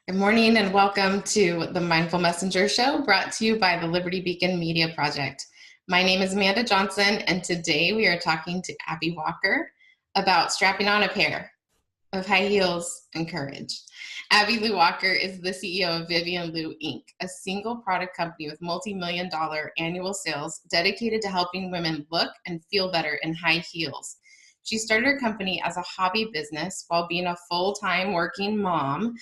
Good morning and welcome to the Mindful Messenger Show brought to you by the Liberty Beacon Media Project. My name is Amanda Johnson and today we are talking to Abby Walker about strapping on a pair of high heels and courage. Abby Lou Walker is the CEO of Vivian Lou Inc., a single product company with multi-million-dollar annual sales dedicated to helping women look and feel better in high heels. She started her company as a hobby business while being a full-time working mom.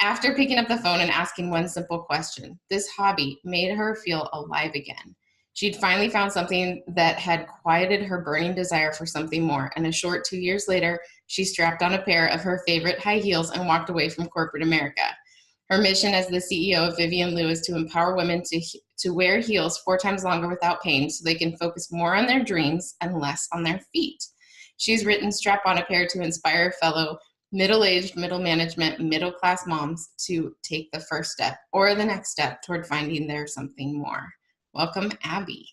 After picking up the phone and asking one simple question, this hobby made her feel alive again. She'd finally found something that had quieted her burning desire for something more, and a short 2 years later, she strapped on a pair of her favorite high heels and walked away from corporate America. Her mission as the CEO of Vivian Lou is to empower women to wear heels 4 times longer without pain so they can focus more on their dreams and less on their feet. She's written Strap on a Pair to inspire fellow middle-aged, middle management, middle-class moms to take the first step or the next step toward finding their something more. Welcome, Abby.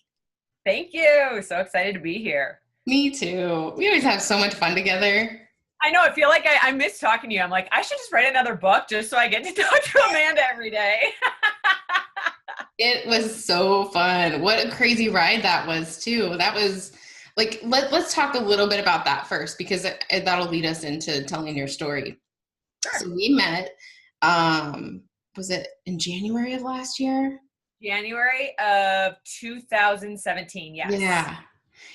Thank you. So excited to be here. Me too. We always have so much fun together. I know. I feel like I miss talking to you. I'm like, I should just write another book just so I get to talk to Amanda every day. It was so fun. What a crazy ride that was too. That was like, let's talk a little bit about that first because that'll lead us into telling your story. Sure. So we met, was it in January of last year? January of 2017, yes.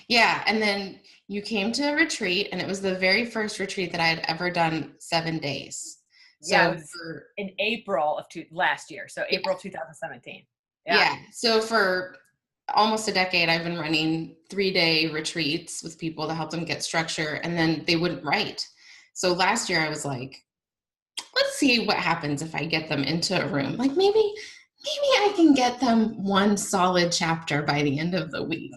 Yeah. And then you came to a retreat, and it was the very first retreat that I had ever done 7 days. So it was in April of last year. So April 2017. Yeah. So for almost a decade, I've been running 3-day retreats with people to help them get structure, and then they wouldn't write. So last year I was like, let's see what happens if I get them into a room. Like maybe I can get them one solid chapter by the end of the week.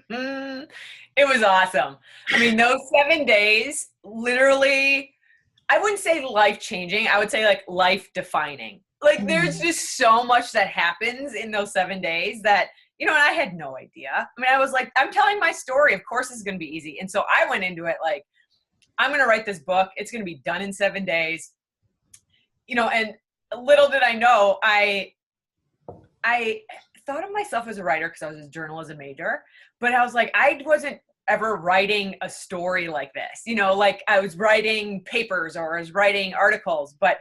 It was awesome. I mean, those 7 days, literally, I wouldn't say life-changing. I would say like life-defining. Like there's just so much that happens in those 7 days that, and I had no idea. I mean, I was like, I'm telling my story. Of course it's going to be easy. And so I went into it like, I'm going to write this book. It's going to be done in 7 days. And little did I know, I thought of myself as a writer because I was a journalism major, but I was like, I wasn't ever writing a story like this, like I was writing papers or I was writing articles, but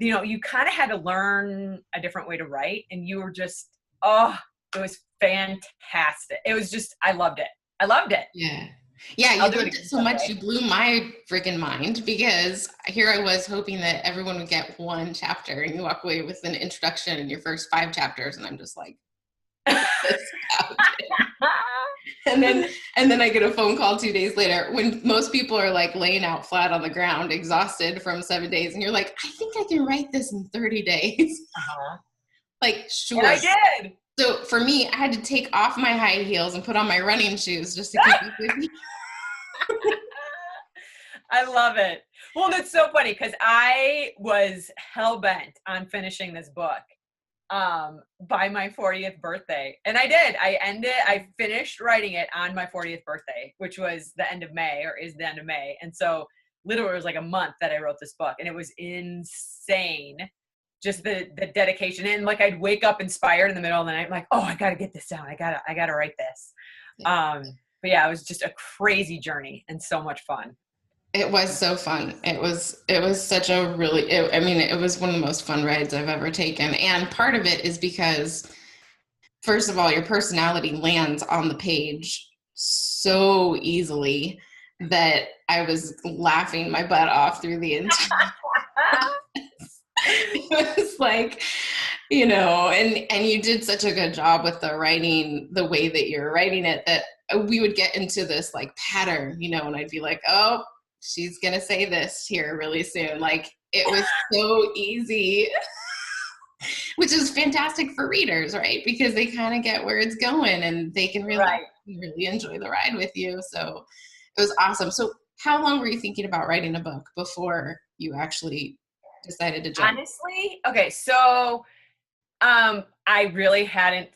you kind of had to learn a different way to write, and you were just, it was fantastic. It was just, I loved it. Yeah, you loved it so much, you blew my freaking mind, because here I was hoping that everyone would get one chapter, and you walk away with an introduction in your first 5 chapters, and I'm just like, and then I get a phone call 2 days later when most people are like laying out flat on the ground, exhausted from 7 days, and you're like, I think I can write this in 30 days. Like, sure. And I did. So for me, I had to take off my high heels and put on my running shoes just to keep up with you. I love it. Well, that's so funny because I was hell-bent on finishing this book by my 40th birthday. And I did. I finished writing it on my 40th birthday, which was the end of May, or is the end of May. And so literally it was like a month that I wrote this book, and it was insane. Just the dedication. And like, I'd wake up inspired in the middle of the night. I'm like, I got to get this down. I gotta write this. But yeah, it was just a crazy journey and so much fun. It was so fun. It was such a really, it was one of the most fun rides I've ever taken. And part of it is because, first of all, your personality lands on the page so easily that I was laughing my butt off through the entire it was like, and you did such a good job with the writing, the way that you're writing it, that we would get into this like pattern, and I'd be like, oh, she's going to say this here really soon. Like, it was so easy, which is fantastic for readers, right? Because they kind of get where it's going and they can really enjoy the ride with you. So it was awesome. So how long were you thinking about writing a book before you actually decided to jump? Honestly, okay, so I really hadn't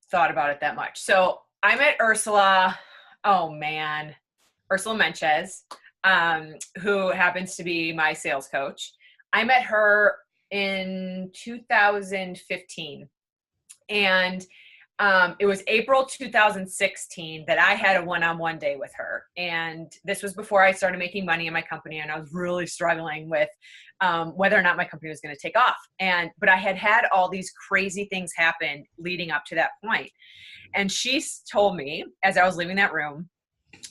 thought about it that much. So I met Ursula Mentjes, who happens to be my sales coach. I met her in 2015. And it was April 2016 that I had a one-on-one day with her. And this was before I started making money in my company. And I was really struggling with whether or not my company was going to take off. But I had all these crazy things happen leading up to that point. And she told me as I was leaving that room,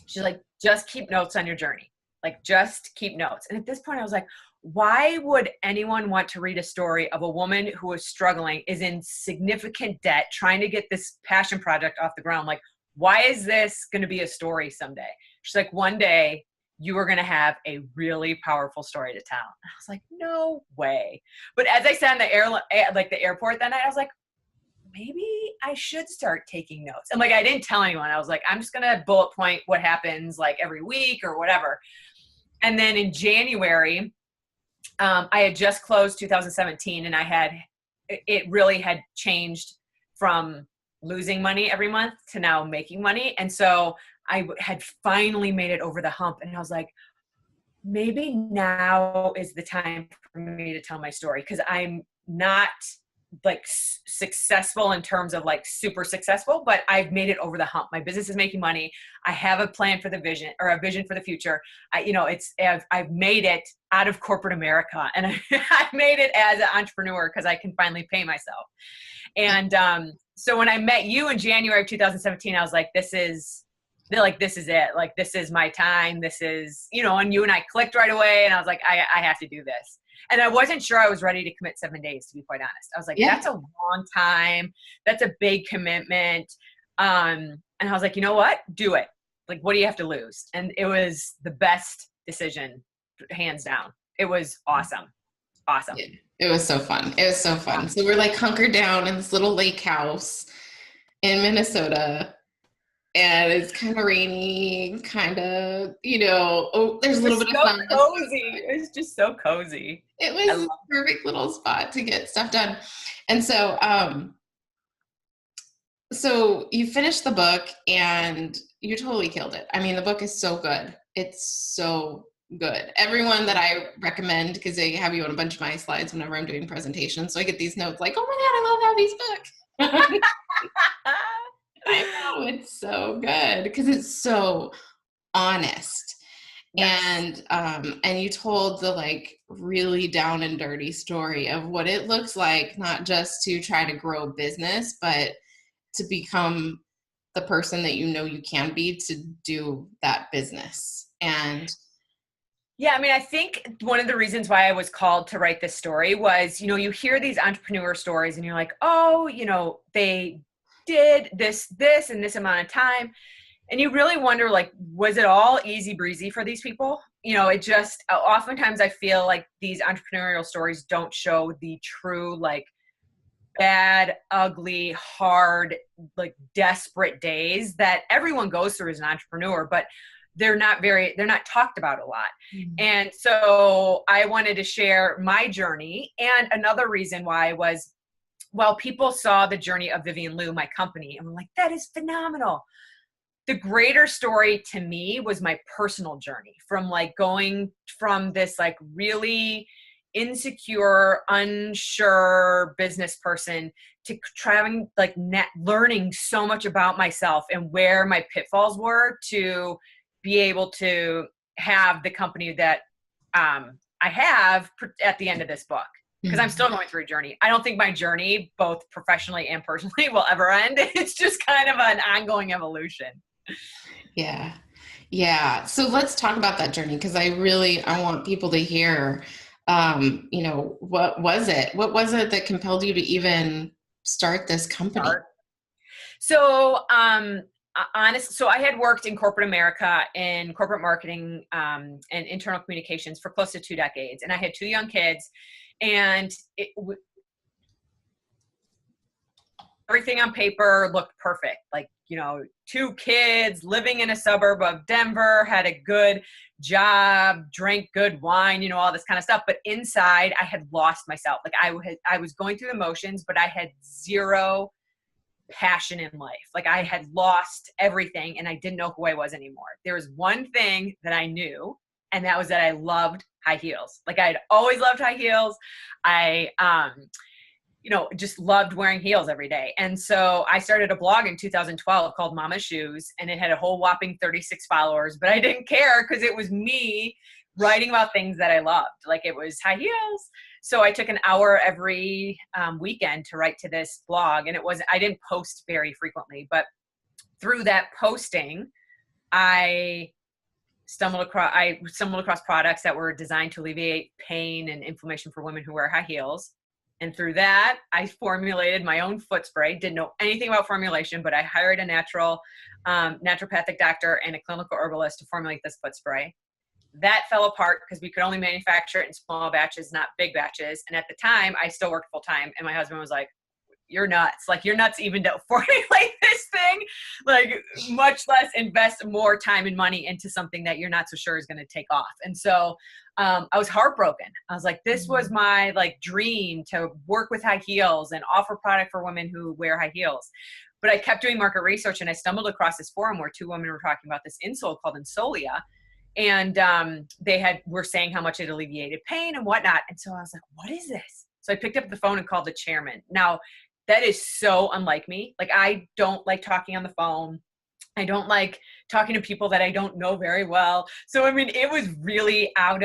she's like, just keep notes on your journey. Like, just keep notes. And at this point I was like, why would anyone want to read a story of a woman who is struggling, is in significant debt, trying to get this passion project off the ground? Like, why is this going to be a story someday? She's like, one day you are going to have a really powerful story to tell. And I was like, no way. But as I sat in the airport that night, I was like, maybe I should start taking notes. And like, I didn't tell anyone. I was like, I'm just going to bullet point what happens like every week or whatever. And then in January, I had just closed 2017, and it really had changed from losing money every month to now making money. And so I had finally made it over the hump, and I was like, maybe now is the time for me to tell my story, because I'm not like successful in terms of like super successful, but I've made it over the hump. My business is making money. I have a plan for the vision, or a vision for the future. I've made it out of corporate America, and I made it as an entrepreneur because I can finally pay myself. And so when I met you in January of 2017, I was like, this is it. Like, this is my time. This is, and you and I clicked right away, and I was like, I have to do this. And I wasn't sure I was ready to commit 7 days, to be quite honest. I was like, That's a long time. That's a big commitment. And I was like, you know what? Do it. Like, what do you have to lose? And it was the best decision, hands down. It was awesome. Awesome. It was so fun. It was so fun. So we're like hunkered down in this little lake house in Minnesota. And it's kind of rainy, kind of, there's a little bit of sun. Cozy. It was just so cozy. It was a perfect little spot to get stuff done. And so, so you finished the book and you totally killed it. I mean, the book is so good. It's so good. Everyone that I recommend, because they have you on a bunch of my slides whenever I'm doing presentations. So I get these notes like, oh my God, I love Abby's book. I know, it's so good because it's so honest. Yes. And you told the like really down and dirty story of what it looks like, not just to try to grow business, but to become the person that you can be to do that business. And yeah, I mean, I think one of the reasons why I was called to write this story was, you hear these entrepreneur stories and you're like, oh, they did this in this amount of time. And you really wonder, like, was it all easy breezy for these people? It just, oftentimes I feel like these entrepreneurial stories don't show the true, like, bad, ugly, hard, like, desperate days that everyone goes through as an entrepreneur, but they're not talked about a lot. Mm-hmm. And so I wanted to share my journey. And another reason why was, well, people saw the journey of Vivian Lou, my company, and were like, that is phenomenal. The greater story to me was my personal journey from like going from this like really insecure, unsure business person to trying like learning so much about myself and where my pitfalls were to be able to have the company that I have at the end of this book. Because I'm still going through a journey. I don't think my journey, both professionally and personally, will ever end. It's just kind of an ongoing evolution. Yeah. Yeah. So let's talk about that journey, because I want people to hear, what was it? What was it that compelled you to even start this company? So, so I had worked in corporate America in corporate marketing and internal communications for close to 2 decades. And I had 2 young kids. And everything on paper looked perfect. Like, 2 kids living in a suburb of Denver, had a good job, drank good wine, all this kind of stuff. But inside I had lost myself. Like I was going through the motions, but I had zero passion in life. Like I had lost everything and I didn't know who I was anymore. There was one thing that I knew, And that was that I loved high heels. Like I'd always loved high heels. I, just loved wearing heels every day. And so I started a blog in 2012 called Mama Shoes, and it had a whole whopping 36 followers, but I didn't care because it was me writing about things that I loved. Like it was high heels. So I took an hour every weekend to write to this blog, and I didn't post very frequently, but through that posting, I stumbled across products that were designed to alleviate pain and inflammation for women who wear high heels. And through that, I formulated my own foot spray. Didn't know anything about formulation, but I hired a naturopathic doctor and a clinical herbalist to formulate this foot spray. That fell apart because we could only manufacture it in small batches, not big batches. And at the time, I still worked full time. And my husband was like, "You're nuts. Like, you're nuts even to formulate this thing. Like, much less invest more time and money into something that you're not so sure is going to take off." And so I was heartbroken. I was like, this was my like dream to work with high heels and offer product for women who wear high heels. But I kept doing market research, and I stumbled across this forum where two women were talking about this insole called Insolia. And were saying how much it alleviated pain and whatnot. And so I was like, what is this? So I picked up the phone and called the chairman. Now, that is so unlike me. Like, I don't like talking on the phone. I don't like talking to people that I don't know very well. So, I mean, it was really an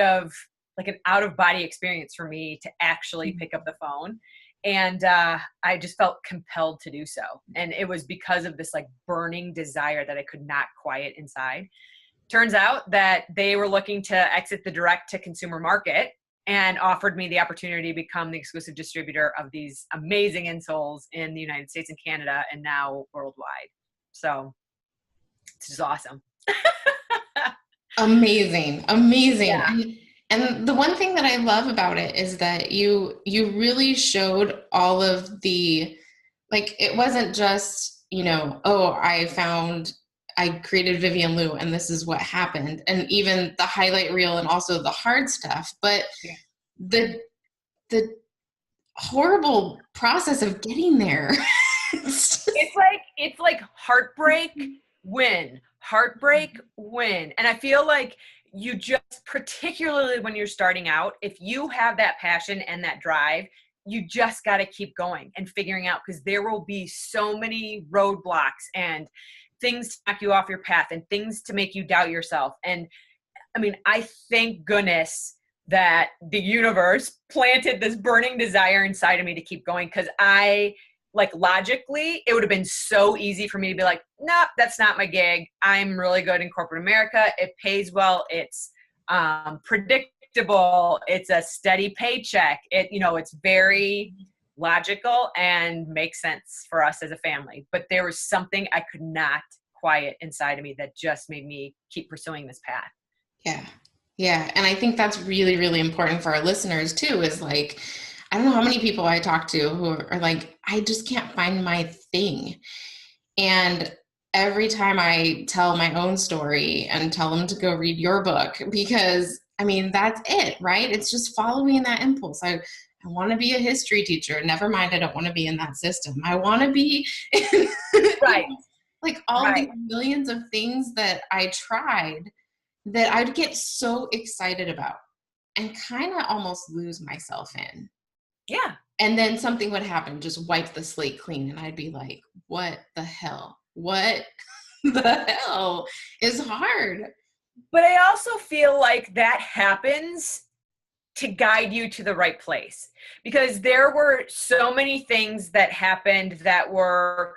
out of body experience for me to actually pick up the phone. And I just felt compelled to do so. And it was because of this like burning desire that I could not quiet inside. Turns out that they were looking to exit the direct to consumer market and offered me the opportunity to become the exclusive distributor of these amazing insoles in the United States and Canada, and now worldwide. So it's just awesome. Amazing. Yeah. And the one thing that I love about it is that you really showed all of the, like, it wasn't just, I created Vivian Lou and this is what happened. And even the highlight reel and also the hard stuff, but the horrible process of getting there. It's like heartbreak, win, heartbreak, win. And I feel like you just, particularly when you're starting out, if you have that passion and that drive, you just got to keep going and figuring out, because there will be so many roadblocks and things to knock you off your path and things to make you doubt yourself. And I mean, I thank goodness that the universe planted this burning desire inside of me to keep going, because logically, it would have been so easy for me to be like, nope, that's not my gig. I'm really good in corporate America. It pays well. It's predictable. It's a steady paycheck. It's very logical and makes sense for us as a family. But there was something I could not quiet inside of me that just made me keep pursuing this path. Yeah. And I think that's really, really important for our listeners too, is like, I don't know how many people I talk to who are like, I just can't find my thing. And every time I tell my own story and tell them to go read your book, because I mean, that's it, right? It's just following that impulse. I want to be a history teacher. Never mind, I don't want to be in that system. I want to be right. Like all these millions of things that I tried that I'd get so excited about and kind of almost lose myself in. Yeah. And then something would happen, just wipe the slate clean. And I'd be like, what the hell? What the hell is hard? But I also feel like that happens to guide you to the right place, because there were so many things that happened that were,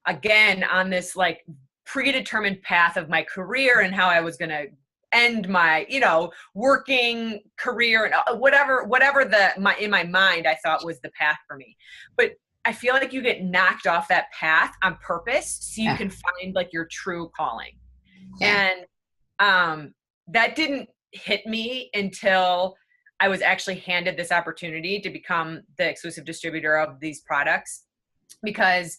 again, on this like predetermined path of my career and how I was going to end my, working career and whatever in my mind I thought was the path for me. But I feel like you get knocked off that path on purpose so you can find like your true calling. And that didn't hit me until I was actually handed this opportunity to become the exclusive distributor of these products, because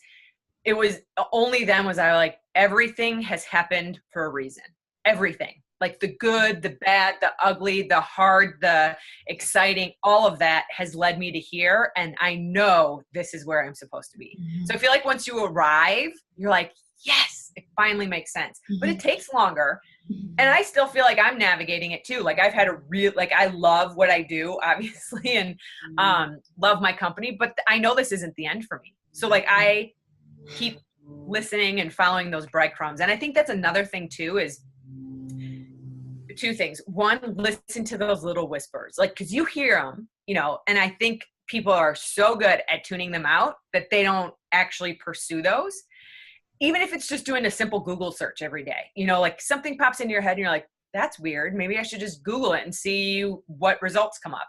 it was only then was I like, everything has happened for a reason. Everything. Like the good, the bad, the ugly, the hard, the exciting, all of that has led me to here. And I know this is where I'm supposed to be. Mm-hmm. So I feel like once you arrive, you're like, yes, it finally makes sense. Mm-hmm. But it takes longer And I still feel like I'm navigating it too. Like I've had a real, like I love what I do, obviously, and love my company, but I know this isn't the end for me. So like I keep listening and following those breadcrumbs. And I think that's another thing too, is two things. One, listen to those little whispers, like, cause you hear them, you know, and I think people are so good at tuning them out that they don't actually pursue those. Even if it's just doing a simple Google search every day, you know, like something pops into your head and you're like, that's weird. Maybe I should just Google it and see what results come up.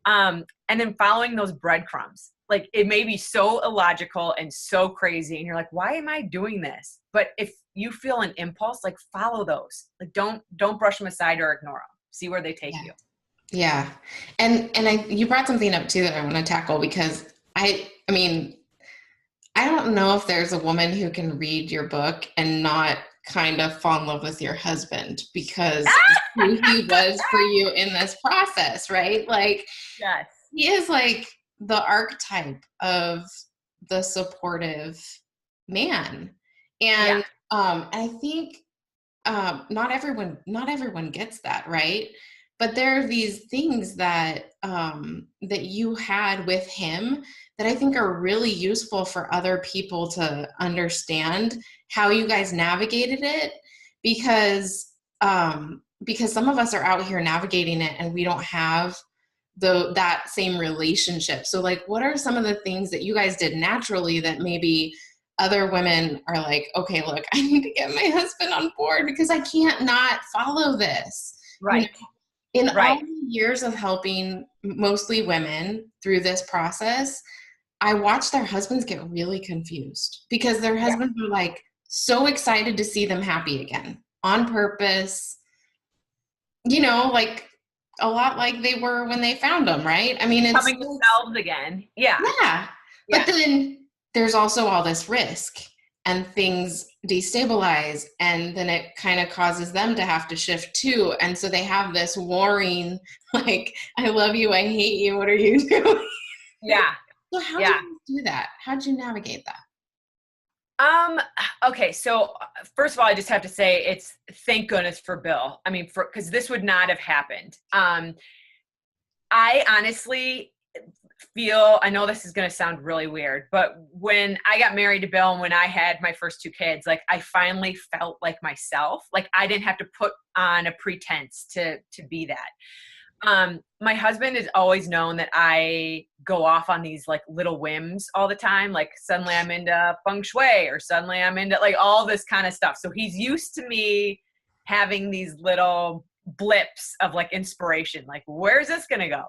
And then following those breadcrumbs, like it may be so illogical and so crazy. And you're like, why am I doing this? But if you feel an impulse, like follow those, like don't brush them aside or ignore them. See where they take you. Yeah. And you brought something up too that I want to tackle, because I mean, I don't know if there's a woman who can read your book and not kind of fall in love with your husband because who he was for you in this process, right? Like, yes, he is like the archetype of the supportive man. And I think not everyone gets that, right? But there are these things that that you had with him that I think are really useful for other people to understand how you guys navigated it, because some of us are out here navigating it and we don't have that same relationship. So like, what are some of the things that you guys did naturally that maybe other women are like, okay, look, I need to get my husband on board because I can't not follow this. right. You know? In all the years of helping mostly women through this process, I watched their husbands get really confused because their husbands were like so excited to see them happy again on purpose, you know, like a lot like they were when they found them, right? I mean, it's becoming themselves again. Yeah. But then there's also all this risk and things destabilize, and then it kind of causes them to have to shift too. And so they have this warring, like, I love you, I hate you, what are you doing? Yeah. So how did you do that? How'd you navigate that? Okay. So first of all, I just have to say it's thank goodness for Bill. I mean, cause this would not have happened. I honestly feel, I know this is going to sound really weird, but when I got married to Bill and when I had my first two kids, like I finally felt like myself. Like I didn't have to put on a pretense to be that. My husband has always known that I go off on these like little whims all the time. Like suddenly I'm into feng shui, or suddenly I'm into like all this kind of stuff. So he's used to me having these little blips of like inspiration. Like, where's this going to go?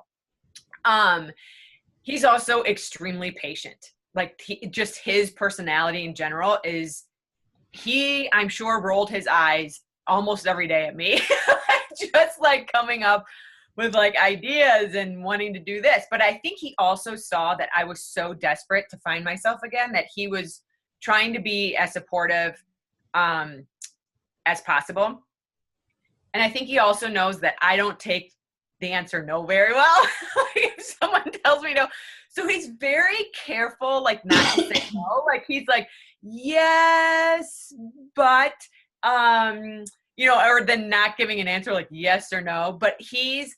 He's also extremely patient. Like just his personality in general is, I'm sure rolled his eyes almost every day at me, just like coming up with like ideas and wanting to do this. But I think he also saw that I was so desperate to find myself again that he was trying to be as supportive as possible. And I think he also knows that I don't take the answer no very well. If someone tells me no. So he's very careful, like not to say no. Like he's like, yes, but, you know, or then not giving an answer like yes or no. But he's,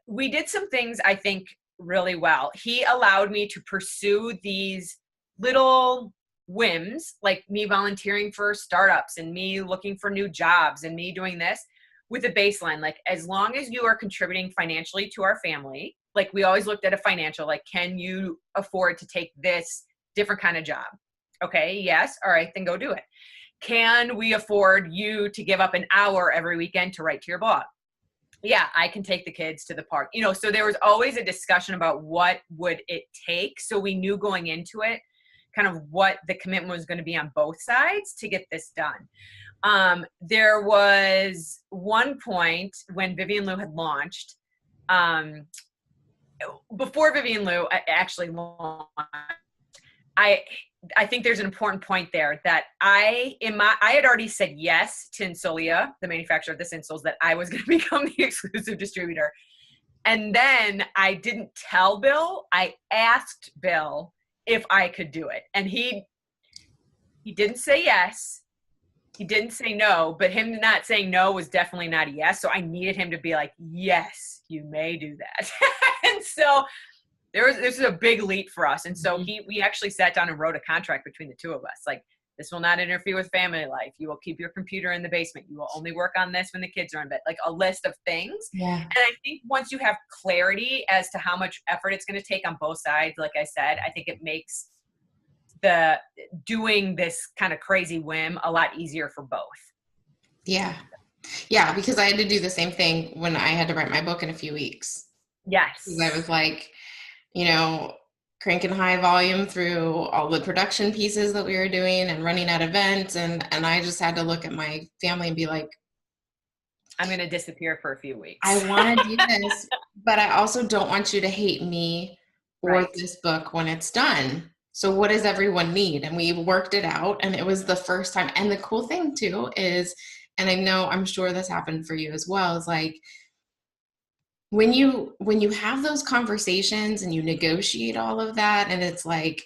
we did some things I think really well. He allowed me to pursue these little whims, like me volunteering for startups and me looking for new jobs and me doing this, with a baseline. Like, as long as you are contributing financially to our family, like we always looked at a financial, like, can you afford to take this different kind of job? Okay. Yes. All right. Then go do it. Can we afford you to give up an hour every weekend to write to your blog? Yeah, I can take the kids to the park. You know, so there was always a discussion about what would it take. So we knew going into it kind of what the commitment was going to be on both sides to get this done. There was one point when Vivian Lou had launched, before Vivian Lou actually launched, I think there's an important point there that I had already said yes to Insolia, the manufacturer of this insoles, that I was going to become the exclusive distributor. And then I didn't tell Bill. I asked Bill if I could do it. And he didn't say yes. he didn't say no, but him not saying no was definitely not a yes. So I needed him to be like, yes, you may do that. And so this is a big leap for us. And so we actually sat down and wrote a contract between the two of us. Like, this will not interfere with family life. You will keep your computer in the basement. You will only work on this when the kids are in bed. Like, a list of things. Yeah. And I think once you have clarity as to how much effort it's going to take on both sides, like I said, I think it makes the doing this kind of crazy whim a lot easier for both. Yeah. Yeah, because I had to do the same thing when I had to write my book in a few weeks. Yes. Because I was like, you know, cranking high volume through all the production pieces that we were doing and running at events. And I just had to look at my family and be like, I'm going to disappear for a few weeks. I want to do this, but I also don't want you to hate me or this book when it's done. So what does everyone need? And we worked it out, and it was the first time. And the cool thing too is, and I'm sure this happened for you as well, is like, when you have those conversations and you negotiate all of that, and it's like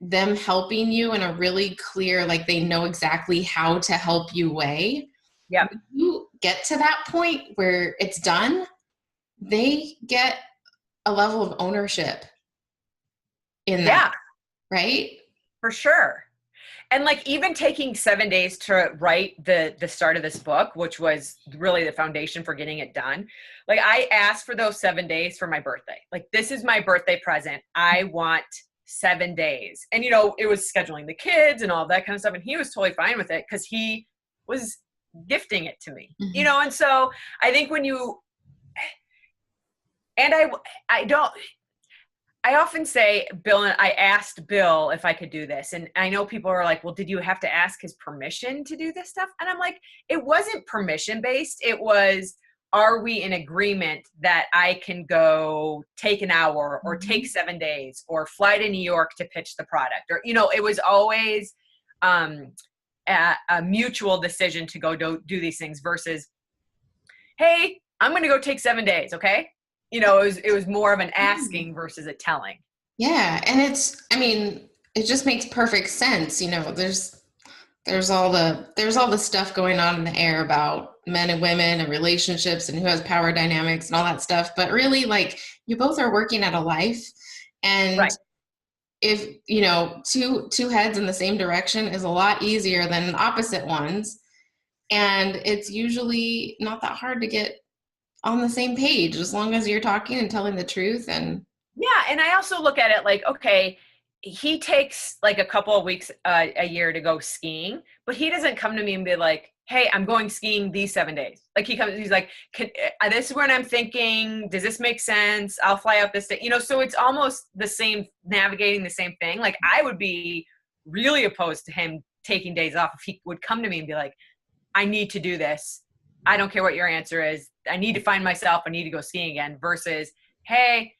them helping you in a really clear, like they know exactly how to help you way. Yeah. When you get to that point where it's done, they get a level of ownership in that. Right? For sure. And like, even taking 7 days to write the start of this book, which was really the foundation for getting it done. Like, I asked for those 7 days for my birthday. Like, this is my birthday present. I want 7 days. And, you know, it was scheduling the kids and all that kind of stuff. And he was totally fine with it because he was gifting it to me, you know? And so I think when you, and I often say, Bill, and I asked Bill if I could do this. And I know people are like, well, did you have to ask his permission to do this stuff? And I'm like, it wasn't permission based. It was, are we in agreement that I can go take an hour or take 7 days or fly to New York to pitch the product? Or, you know, it was always a mutual decision to go do these things versus, hey, I'm going to go take 7 days. Okay. You know, it was more of an asking versus a telling. Yeah. And it just makes perfect sense. You know, there's all the stuff going on in the air about men and women and relationships and who has power dynamics and all that stuff. But really, like, you both are working at a life, and if, you know, two heads in the same direction is a lot easier than opposite ones. And it's usually not that hard to get on the same page as long as you're talking and telling the truth. And and I also look at it like, okay, he takes like a couple of weeks a year to go skiing, but he doesn't come to me and be like, hey, I'm going skiing these 7 days. Like, he's like, this is when I'm thinking, does this make sense? I'll fly out this day, you know? So it's almost the same, navigating the same thing. Like, I would be really opposed to him taking days off if he would come to me and be like, I need to do this. I don't care what your answer is. I need to find myself. I need to go skiing again, versus, hey,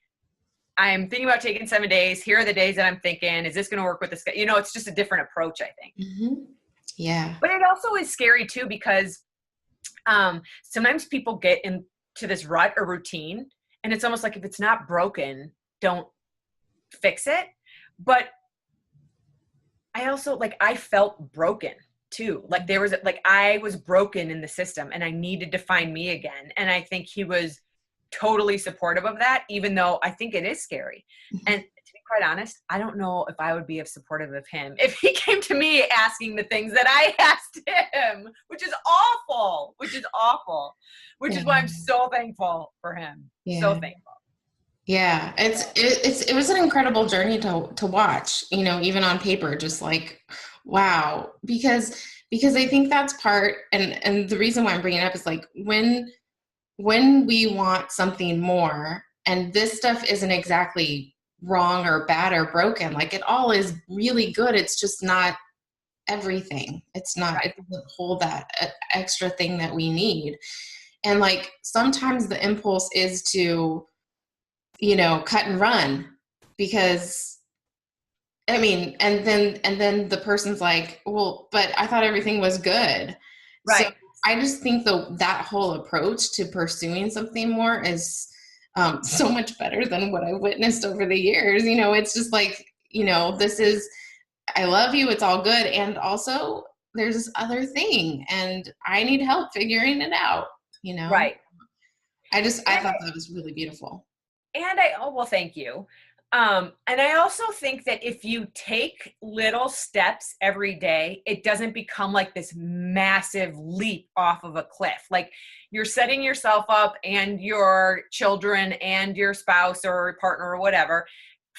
I'm thinking about taking 7 days. Here are the days that I'm thinking, is this going to work with this guy? You know, it's just a different approach, I think. Yeah. But it also is scary too, because sometimes people get into this rut or routine, and it's almost like, if it's not broken, don't fix it. But I also, like, I felt broken too. Like, I was broken in the system and I needed to find me again. And I think he was totally supportive of that, even though I think it is scary. And to be quite honest, I don't know if I would be supportive of him if he came to me asking the things that I asked him, which is awful, which is why I'm so thankful for him. So thankful. Yeah, it was an incredible journey to watch, you know, even on paper, just like, wow, because I think that's part, and the reason why I'm bringing it up is, like, when we want something more, and this stuff isn't exactly wrong or bad or broken, like, it all is really good. It's just not everything. It's not, it doesn't hold that extra thing that we need. And, like, sometimes the impulse is to, you know, cut and run, because and then the person's like, well, but I thought everything was good. Right. So I just think that whole approach to pursuing something more is so much better than what I witnessed over the years. You know, it's just like, you know, this is, I love you, it's all good. And also, there's this other thing and I need help figuring it out, Right. I And thought that was really beautiful. oh, well, thank you. And I also think that if you take little steps every day, it doesn't become like this massive leap off of a cliff. Like you're setting yourself up and your children and your spouse or partner or whatever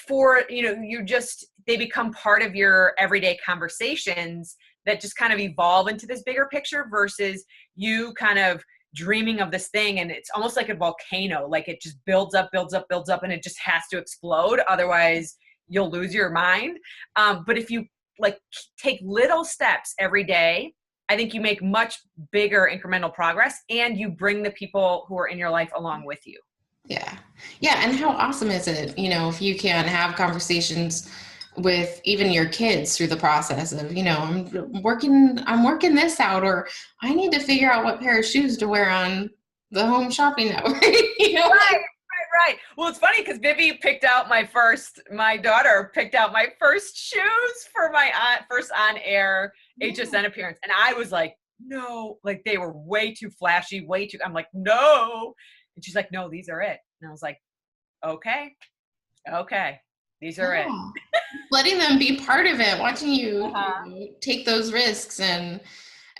for, they become part of your everyday conversations that just kind of evolve into this bigger picture versus you kind of dreaming of this thing, and it's almost like a volcano. Like it just builds up, and it just has to explode. Otherwise you'll lose your mind. But if you like take little steps every day, I think you make much bigger incremental progress, and you bring the people who are in your life along with you. Yeah. Yeah. And how awesome is it, if you can have conversations with even your kids through the process of, I'm working this out, or I need to figure out what pair of shoes to wear on the home shopping network. Right. Well, it's funny because my daughter picked out my first shoes for my first on-air HSN appearance. And I was like, no, like they were way too flashy, I'm like, no. And she's like, no, these are it. And I was like, okay, these are it. Letting them be part of it, watching you, take those risks, and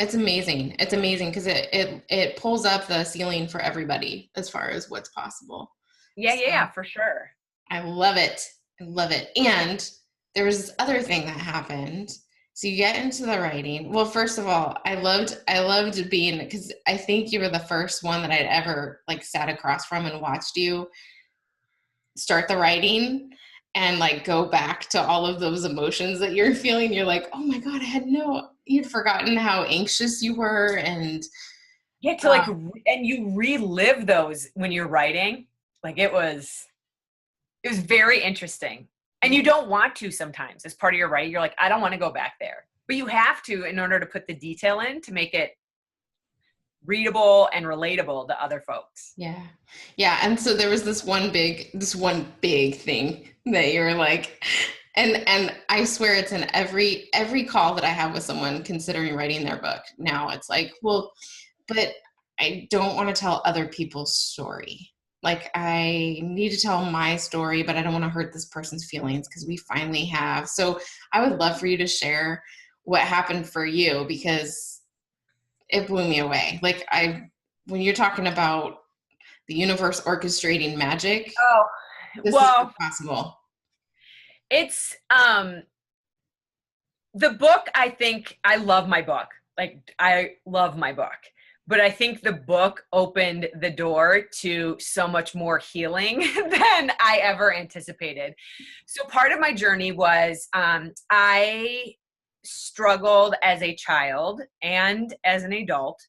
it's amazing. It's amazing because it pulls up the ceiling for everybody as far as what's possible. Yeah, for sure. I love it. And there was this other thing that happened. So you get into the writing. Well, first of all, I loved being, because I think you were the first one that I'd ever like sat across from and watched you start the writing and like go back to all of those emotions that you're feeling. You're like, oh my God, you'd forgotten how anxious you were. And yeah, and you relive those when you're writing. Like it was very interesting. And you don't want to sometimes as part of your writing. You're like, I don't want to go back there. But you have to in order to put the detail in to make it readable and relatable to other folks. Yeah. And so there was this one big thing that you're like, and I swear it's in every call that I have with someone considering writing their book. Now it's like, well, but I don't want to tell other people's story. Like I need to tell my story, but I don't want to hurt this person's feelings because we finally have. So I would love for you to share what happened for you, because it blew me away. Like when you're talking about the universe orchestrating magic, this is possible. It's the book. I think I love my book. Like I love my book. But I think the book opened the door to so much more healing than I ever anticipated. So part of my journey was I struggled as a child and as an adult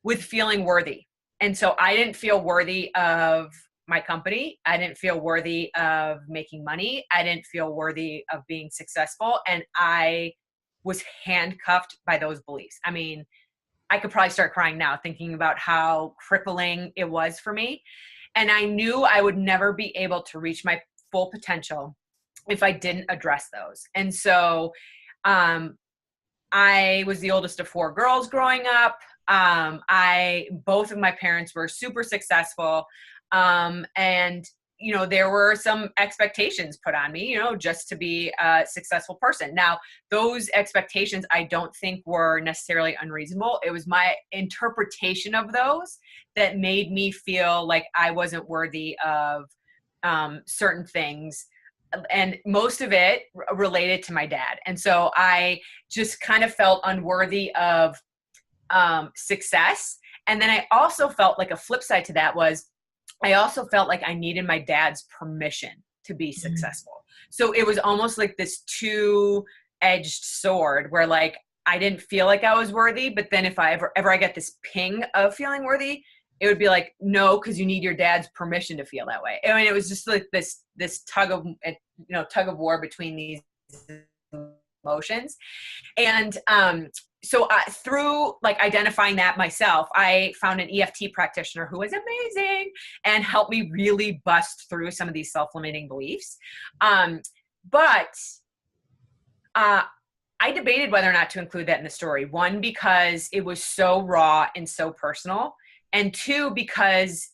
with feeling worthy. And so I didn't feel worthy of my company. I didn't feel worthy of making money. I didn't feel worthy of being successful. And I was handcuffed by those beliefs. I mean, I could probably start crying now thinking about how crippling it was for me. And I knew I would never be able to reach my full potential if I didn't address those. And so I was the oldest of 4 girls growing up. Both of my parents were super successful. And there were some expectations put on me, just to be a successful person. Now, those expectations I don't think were necessarily unreasonable. It was my interpretation of those that made me feel like I wasn't worthy of certain things. And most of it related to my dad. And so I just kind of felt unworthy of success. And then I also felt like a flip side to that was I also felt like I needed my dad's permission to be successful. So it was almost like this two-edged sword where like I didn't feel like I was worthy, but then if I ever I get this ping of feeling worthy, it would be like, no, because you need your dad's permission to feel that way. I mean, it was just like this tug of war between these emotions. And so through like identifying that myself, I found an EFT practitioner who was amazing and helped me really bust through some of these self-limiting beliefs. But I I debated whether or not to include that in the story. One, because it was so raw and so personal. And two, because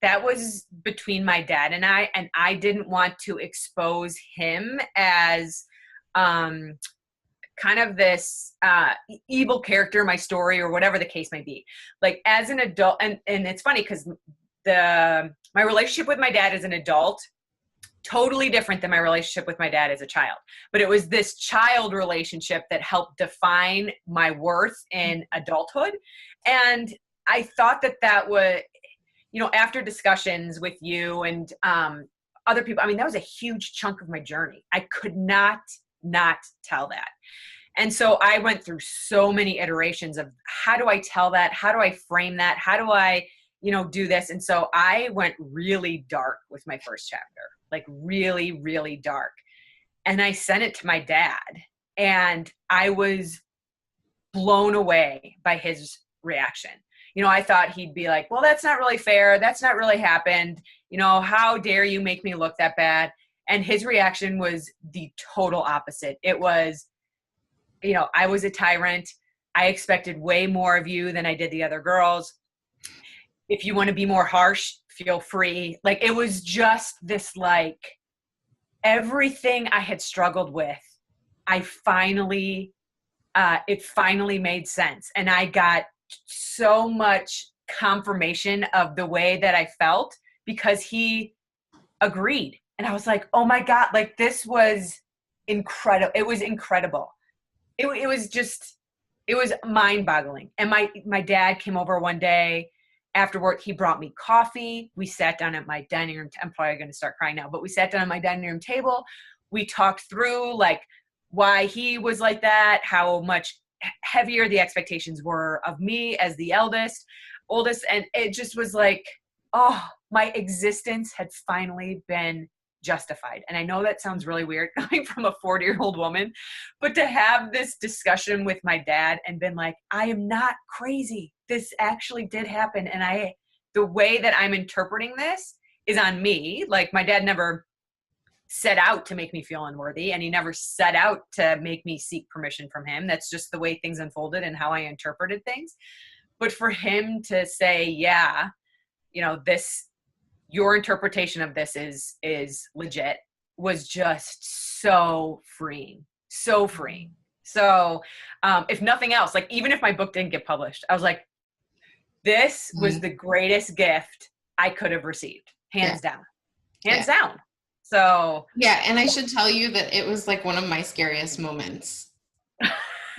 that was between my dad and I didn't want to expose him as kind of this evil character in my story, or whatever the case may be. Like as an adult, and it's funny because my relationship with my dad as an adult, totally different than my relationship with my dad as a child. But it was this child relationship that helped define my worth in adulthood. And I thought that was, after discussions with you and other people, I mean, that was a huge chunk of my journey. I could not tell that. And so I went through so many iterations of how do I tell that? How do I frame that? How do I, do this? And so I went really dark with my first chapter, like really, really dark. And I sent it to my dad, and I was blown away by his reaction. I thought he'd be like, well, that's not really fair. That's not really happened. How dare you make me look that bad? And his reaction was the total opposite. It was, I was a tyrant. I expected way more of you than I did the other girls. If you want to be more harsh, feel free. Like, it was just this, like, everything I had struggled with, it finally made sense. And I got so much confirmation of the way that I felt because he agreed. And I was like, oh my God, like, this was incredible. It was incredible. It was mind boggling. And my dad came over one day after work. He brought me coffee. We sat down at my dining room. I'm probably going to start crying now, but we sat down at my dining room table. We talked through like why he was like that, how much heavier the expectations were of me as the oldest. And it just was like, oh, my existence had finally been justified. And I know that sounds really weird coming from a 40-year-old woman, but to have this discussion with my dad and been like, I am not crazy. This actually did happen. And the way that I'm interpreting this is on me. Like, my dad never set out to make me feel unworthy, and he never set out to make me seek permission from him. That's just the way things unfolded and how I interpreted things. But for him to say, yeah, your interpretation of this is legit, was just so freeing. So, if nothing else, like, even if my book didn't get published, I was like, this was the greatest gift I could have received. Hands down. So. Yeah. And I should tell you that it was like one of my scariest moments.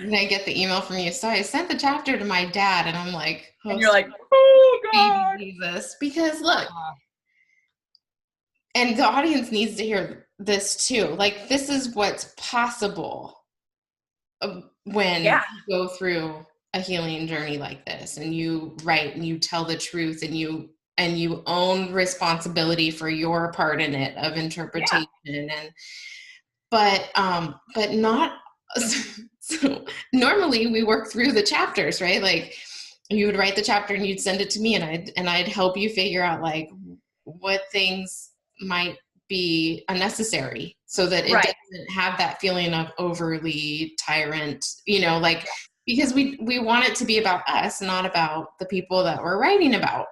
And I get the email from you. So I sent the chapter to my dad, and I'm like, oh, and you're like, oh God. Jesus. Because look, and the audience needs to hear this too. Like, this is what's possible when you go through a healing journey like this, and you write and you tell the truth, and you own responsibility for your part in it of interpretation. But not, so normally we work through the chapters, right? Like, you would write the chapter and you'd send it to me, and I'd help you figure out like what things might be unnecessary so that it doesn't have that feeling of overly tyrant, like, because we want it to be about us, not about the people that we're writing about.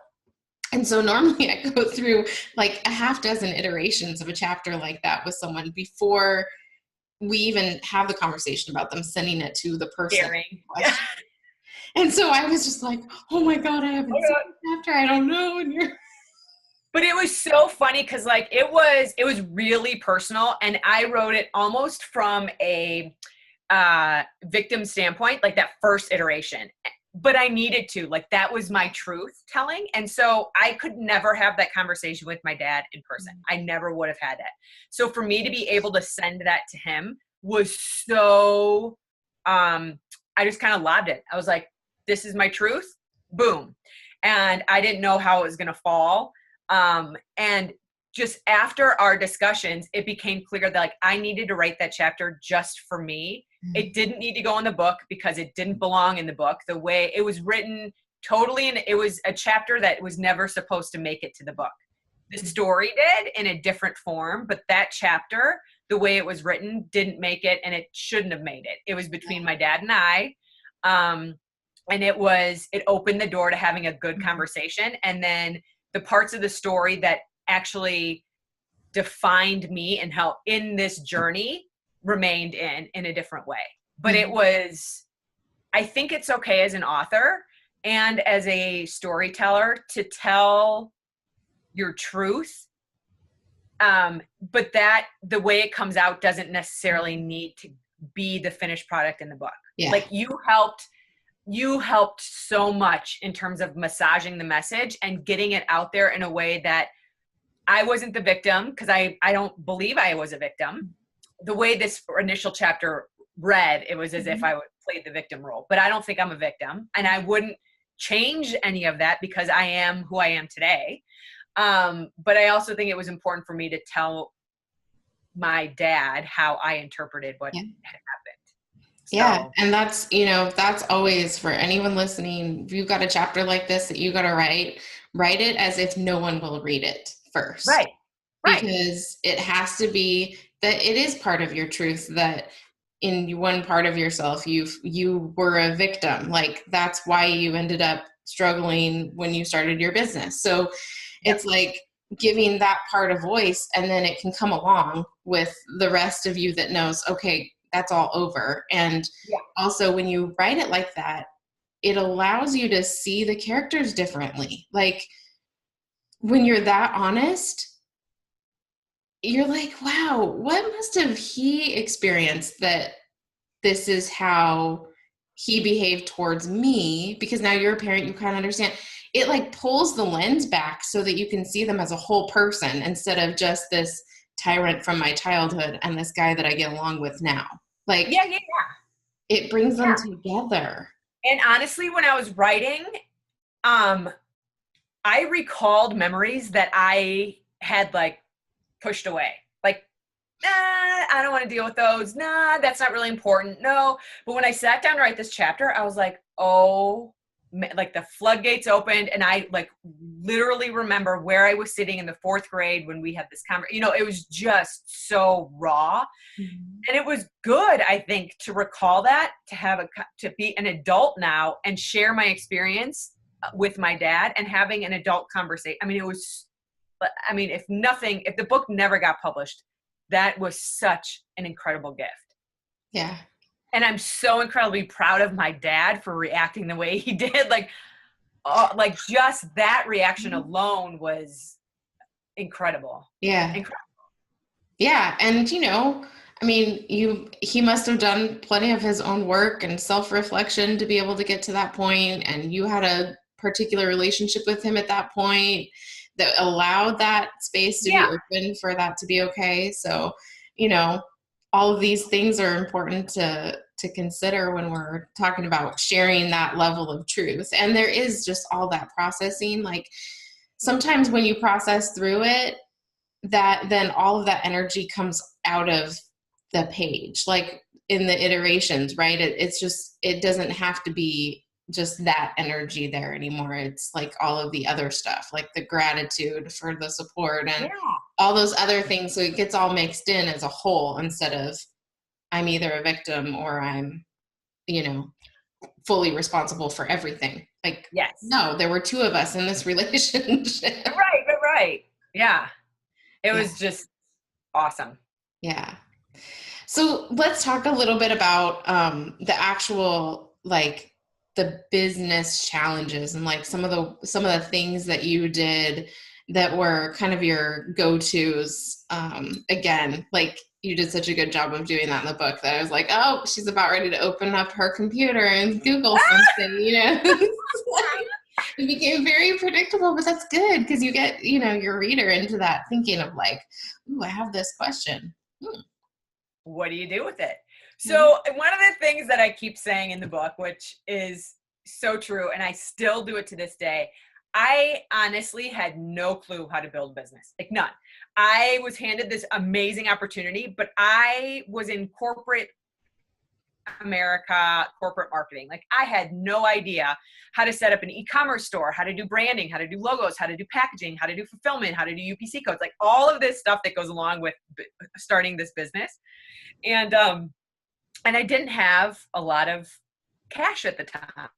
And so normally I go through like a half dozen iterations of a chapter like that with someone before we even have the conversation about them sending it to the person. Yeah. And so I was just like, oh my God, I haven't seen the chapter. I don't know. And But it was so funny because like it was really personal, and I wrote it almost from a victim standpoint, like that first iteration. But I needed to, like, that was my truth telling. And so I could never have that conversation with my dad in person. I never would have had that. So for me to be able to send that to him was so, I just kind of lobbed it. I was like, this is my truth. Boom. And I didn't know how it was going to fall. And just after our discussions, it became clear that like I needed to write that chapter just for me. It didn't need to go in the book because it didn't belong in the book. The way it was written totally, and it was a chapter that was never supposed to make it to the book. The story did in a different form, but that chapter, the way it was written, didn't make it, and it shouldn't have made it. It was between my dad and I. And it opened the door to having a good conversation. And then the parts of the story that actually defined me and helped in this journey remained in a different way. But it was, I think it's okay as an author and as a storyteller to tell your truth. But that the way it comes out doesn't necessarily need to be the finished product in the book. Yeah. Like you helped so much in terms of massaging the message and getting it out there in a way that I wasn't the victim, because I don't believe I was a victim. The way this initial chapter read, it was as if I played the victim role, but I don't think I'm a victim, and I wouldn't change any of that because I am who I am today. But I also think it was important for me to tell my dad how I interpreted what had happened. So, yeah. And that's, you know, that's always for anyone listening. If you've got a chapter like this that you got to write it as if no one will read it first. Right. Because it has to be that it is part of your truth that in one part of yourself, you were a victim. Like that's why you ended up struggling when you started your business. So it's like giving that part a voice, and then it can come along with the rest of you that knows, okay, that's all over. And also when you write it like that, it allows you to see the characters differently. Like when you're that honest, you're like, wow, what must have he experienced that this is how he behaved towards me? Because now you're a parent, you kind of understand. It like pulls the lens back so that you can see them as a whole person instead of just this tyrant from my childhood and this guy that I get along with now. Like, it brings them together. And honestly, when I was writing, I recalled memories that I had like pushed away. Like, nah, I don't want to deal with those. Nah, that's not really important. No. But when I sat down to write this chapter, I was like, oh, like the floodgates opened, and I like literally remember where I was sitting in the 4th grade when we had this conversation. You know, it was just so raw. And it was good, I think, to recall that, to be an adult now and share my experience with my dad and having an adult conversation. I mean, if the book never got published, that was such an incredible gift. Yeah. And I'm so incredibly proud of my dad for reacting the way he did. Like just that reaction alone was incredible. Yeah. Incredible. Yeah. And, you know, I mean, he must have done plenty of his own work and self-reflection to be able to get to that point. And you had a particular relationship with him at that point that allowed that space to be open for that to be okay. So, you know, all of these things are important to consider when we're talking about sharing that level of truth. And there is just all that processing. Like sometimes when you process through it, that then all of that energy comes out of the page, like in the iterations, right? It doesn't have to be just that energy there anymore. It's like all of the other stuff, like the gratitude for the support and all those other things. So it gets all mixed in as a whole instead of I'm either a victim or I'm, you know, fully responsible for everything. Like, no, there were 2 of us in this relationship. Right. Yeah. It was just awesome. Yeah. So let's talk a little bit about the actual, like the business challenges and like some of the things that you did that were kind of your go-tos. Again, like you did such a good job of doing that in the book that I was like, oh, she's about ready to open up her computer and Google something, you know. It became very predictable, but that's good because you get, you know, your reader into that thinking of like, ooh, I have this question. What do you do with it? So one of the things that I keep saying in the book, which is so true, and I still do it to this day, I honestly had no clue how to build a business, like none. I was handed this amazing opportunity, but I was in corporate America corporate marketing. Like I had no idea how to set up an e-commerce store, how to do branding, how to do logos, how to do packaging, how to do fulfillment, how to do UPC codes, like all of this stuff that goes along with starting this business. And I didn't have a lot of cash at the time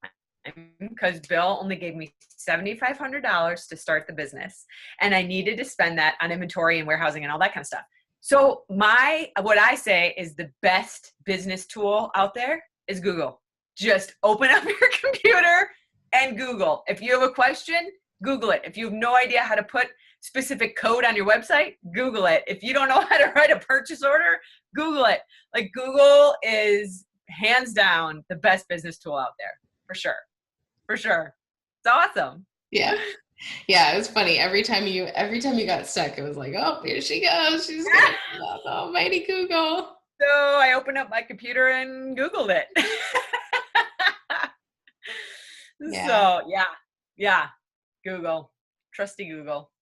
because Bill only gave me $7,500 to start the business. And I needed to spend that on inventory and warehousing and all that kind of stuff. So what I say is the best business tool out there is Google. Just open up your computer and Google. If you have a question, Google it. If you have no idea how to put specific code on your website, Google it. If you don't know how to write a purchase order, Google it. Like Google is hands down the best business tool out there, for sure. For sure. It's awesome. Yeah. Yeah, it was funny. Every time you got stuck, it was like, oh, here she goes. She's going the almighty Google. So I opened up my computer and Googled it. Yeah. So yeah, Google, trusty Google.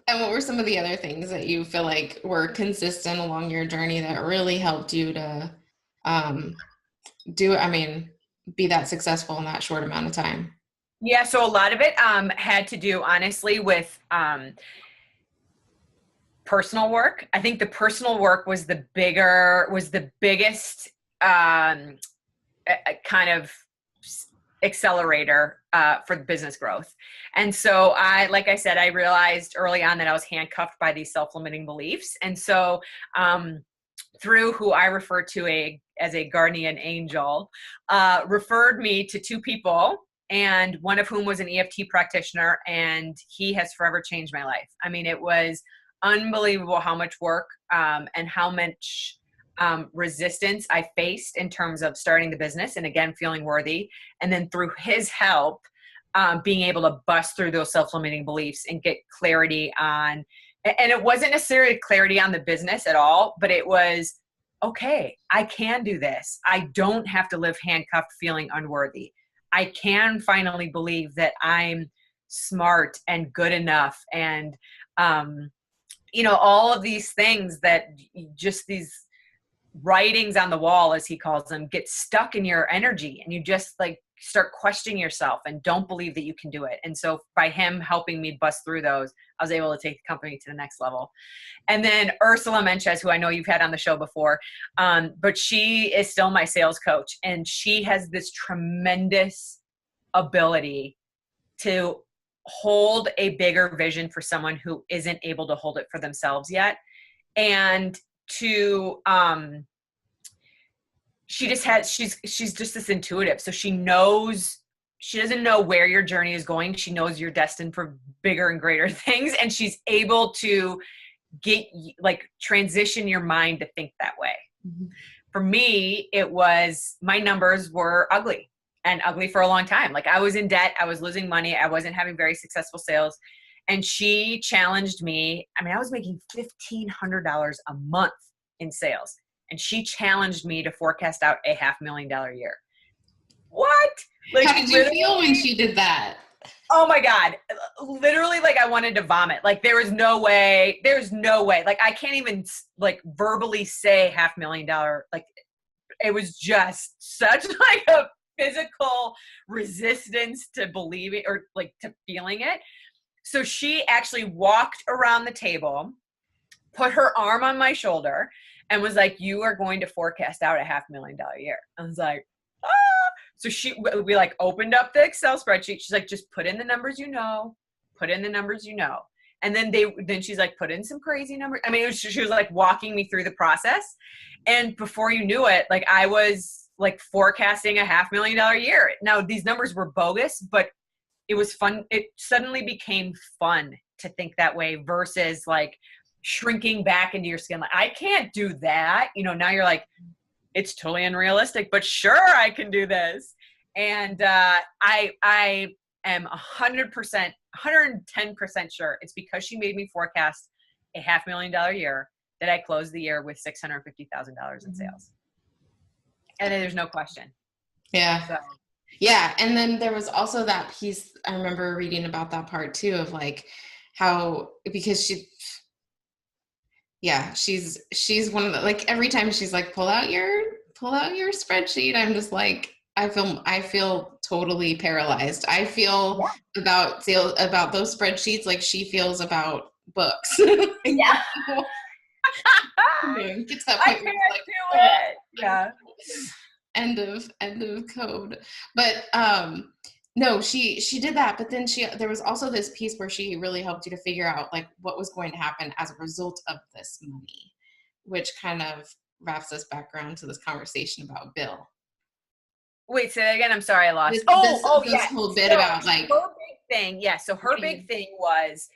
And what were some of the other things that you feel like were consistent along your journey that really helped you to be that successful in that short amount of time? Yeah, so a lot of it had to do, honestly, with personal work. I think the personal work was the biggest kind of accelerator for the business growth. And so like I said, I realized early on that I was handcuffed by these self-limiting beliefs. And so through who I refer to as a guardian angel, referred me to two people, and one of whom was an EFT practitioner, and he has forever changed my life. I mean, it was unbelievable how much work and how much resistance I faced in terms of starting the business and, again, feeling worthy. And then through his help, being able to bust through those self-limiting beliefs and get clarity on, and it wasn't necessarily clarity on the business at all, but it was, okay, I can do this. I don't have to live handcuffed feeling unworthy. I can finally believe that I'm smart and good enough. And, all of these things that just these writings on the wall, as he calls them, get stuck in your energy, and you just like start questioning yourself and don't believe that you can do it. And so by him helping me bust through those, I was able to take the company to the next level. And then Ursula Menches, who I know you've had on the show before, but she is still my sales coach, and she has this tremendous ability to hold a bigger vision for someone who isn't able to hold it for themselves yet. And to she's just this intuitive. So she doesn't know where your journey is going. She knows you're destined for bigger and greater things. And she's able to transition your mind to think that way. Mm-hmm. For me, my numbers were ugly for a long time. Like I was in debt. I was losing money. I wasn't having very successful sales. And she challenged me. I mean, I was making $1,500 a month in sales. And she challenged me to forecast out a $500,000 year. What? Like, how did you feel when she did that? Oh my God. Literally, like I wanted to vomit. Like there's no way. Like I can't even like verbally say $500,000. Like it was just such like a physical resistance to believe it, or like to feeling it. So she actually walked around the table, put her arm on my shoulder, and was like, you are going to forecast out a $500,000 year. I was like, ah. So we like opened up the Excel spreadsheet. She's like, just put in the numbers, put in the numbers, And then she's like, put in some crazy numbers. I mean, she was like walking me through the process. And before you knew it, like I was like forecasting a $500,000 year. Now these numbers were bogus, but it was fun. It suddenly became fun to think that way versus like shrinking back into your skin. Like, I can't do that. Now you're like, it's totally unrealistic, but sure, I can do this. And I am 100%, 110% sure it's because she made me forecast a $500,000 year that I closed the year with $650,000 in sales. And then there's no question. Yeah. So. Yeah. And then there was also that piece, I remember reading about that part too, of like how, because she's one of the, like every time she's like, pull out your pull out your spreadsheet. I'm just like, I feel totally paralyzed. I feel about sales, about those spreadsheets like she feels about books. Yeah. It gets to that I point where can't it's like, do it. Yeah. end of code. But no, she did that, but then there was also this piece where she really helped you to figure out like what was going to happen as a result of this money, which kind of wraps us back around to this conversation about Bill. Wait, say that again. I'm sorry, I lost. This whole bit about like her big thing. Yeah. So her big thing was,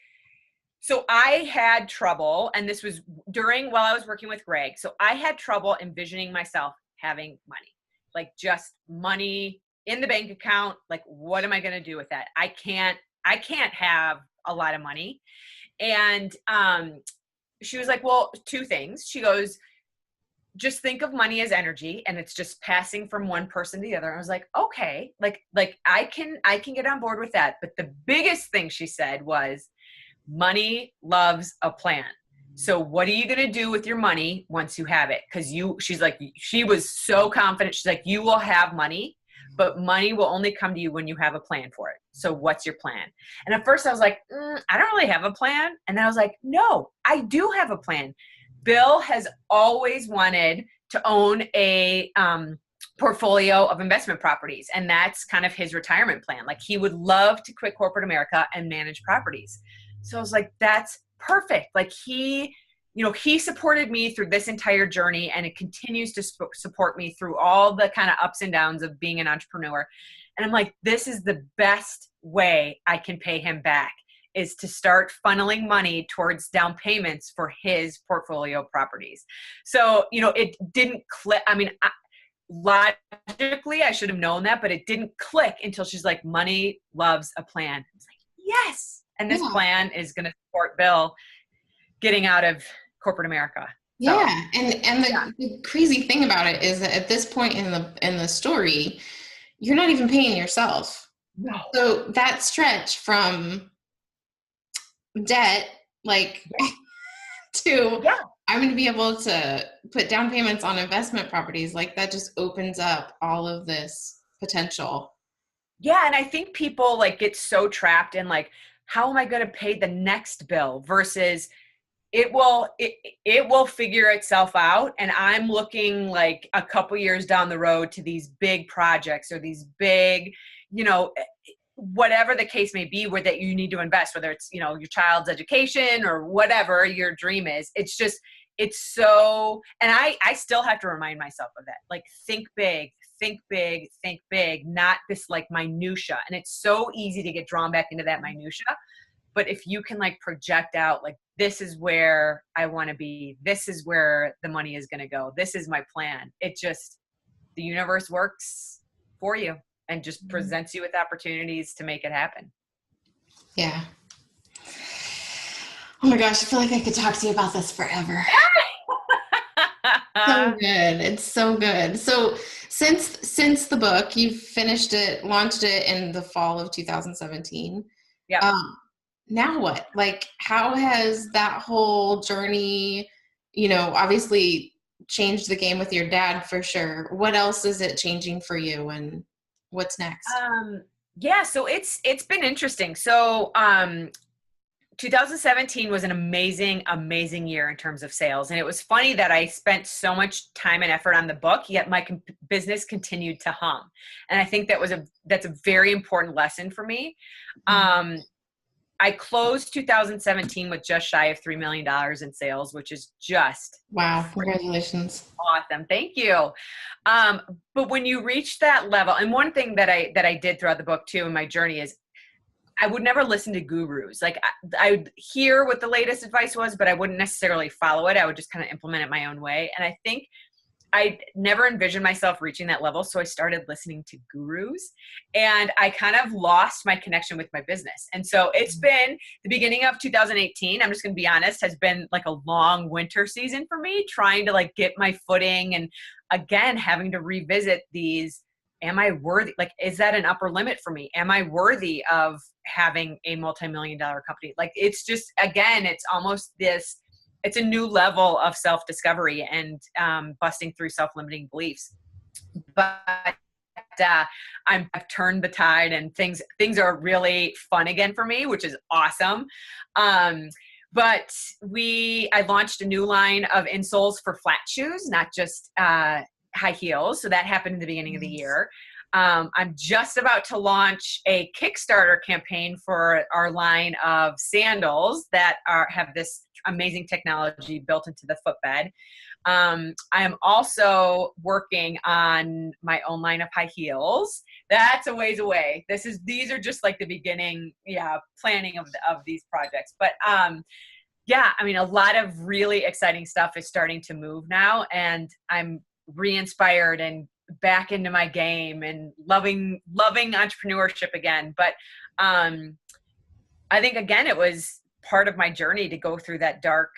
so I had trouble, and this was while I was working with Greg. So I had trouble envisioning myself having money, like just money in the bank account. Like, what am I going to do with that? I can't have a lot of money. And she was like, well, two things. She goes, just think of money as energy, and it's just passing from one person to the other. And I was like, okay, like I can get on board with that. But the biggest thing she said was, money loves a plan. So what are you going to do with your money once you have it? Because she's like, she was so confident. She's like, you will have money, but money will only come to you when you have a plan for it. So what's your plan? And at first I was like, I don't really have a plan. And then I was like, no, I do have a plan. Bill has always wanted to own a portfolio of investment properties. And that's kind of his retirement plan. Like, he would love to quit corporate America and manage properties. So I was like, that's perfect. Like, he supported me through this entire journey, and it continues to support me through all the kind of ups and downs of being an entrepreneur. And I'm like, this is the best way I can pay him back, is to start funneling money towards down payments for his portfolio properties. So, it didn't click. I mean, logically, I should have known that, but it didn't click until she's like, money loves a plan. I was like, yes. And this plan is going to support Bill getting out of corporate America. So, yeah. And the crazy thing about it is that at this point in the story, you're not even paying yourself. No. So that stretch from debt, like to I'm going to be able to put down payments on investment properties, like that just opens up all of this potential. Yeah. And I think people like get so trapped in like, how am I going to pay the next bill versus it will figure itself out. And I'm looking like a couple years down the road to these big projects or these big, whatever the case may be, where that you need to invest, whether it's, your child's education or whatever your dream is. It's so, and I still have to remind myself of that. Like, think big, not this like minutia. And it's so easy to get drawn back into that minutia. But if you can like project out, like, this is where I want to be, this is where the money is going to go, this is my plan. The universe works for you and just presents you with opportunities to make it happen. Yeah. Oh my gosh, I feel like I could talk to you about this forever. So good. It's so good. So since the book, you've finished it, launched it in the fall of 2017. Yeah. Now what? Like, how has that whole journey, obviously changed the game with your dad for sure. What else is it changing for you, and what's next? Yeah, so it's been interesting. So 2017 was an amazing year in terms of sales. And it was funny that I spent so much time and effort on the book, yet my business continued to hum. And I think that's a very important lesson for me. I closed 2017 with just shy of $3 million in sales, which is just wow. Congratulations. Awesome. Thank you. But when you reach that level, and one thing that I did throughout the book too in my journey is I would never listen to gurus. Like, I would hear what the latest advice was, but I wouldn't necessarily follow it. I would just kind of implement it my own way. And I think I never envisioned myself reaching that level. So I started listening to gurus, and I kind of lost my connection with my business. And so it's been the beginning of 2018. I'm just going to be honest, has been like a long winter season for me, trying to like get my footing. And again, having to revisit these, am I worthy? Like, is that an upper limit for me? Am I worthy of having a multi-million-dollar company? Like, it's just, again, it's almost this it's a new level of self-discovery and busting through self-limiting beliefs. But I've turned the tide, and things are really fun again for me, which is awesome. But I launched a new line of insoles for flat shoes, not just high heels. So that happened in the beginning of the year. I'm just about to launch a Kickstarter campaign for our line of sandals that have this amazing technology built into the footbed. I am also working on my own line of high heels. That's a ways away. These are just like the beginning, planning of these projects. But yeah, I mean, a lot of really exciting stuff is starting to move now, and I'm re-inspired and back into my game and loving entrepreneurship again. But I think again, it was part of my journey to go through that dark